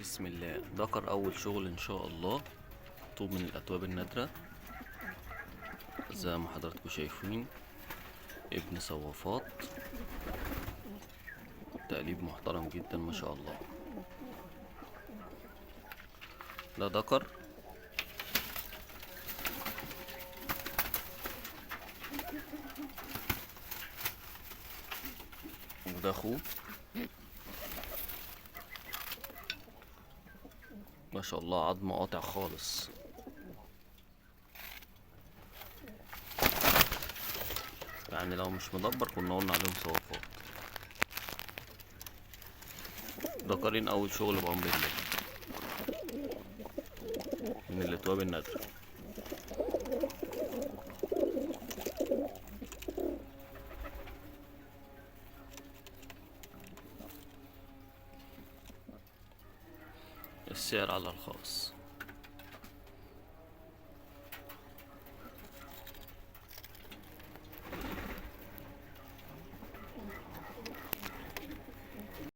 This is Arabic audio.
بسم الله. ذكر أول شغل إن شاء الله طوب من الأتواب النادرة زي ما حضراتكم شايفين، ابن صوافات، تقليب محترم جدا ما شاء الله. ده ذكر، وده أخوه ما شاء الله، عظم قاطع خالص. يعني لو مش مدبر كنا قلنا عليهم صوافات. ذكرين أول شغل بأمر الله من الأتواب النادرة. السعر على الخاص.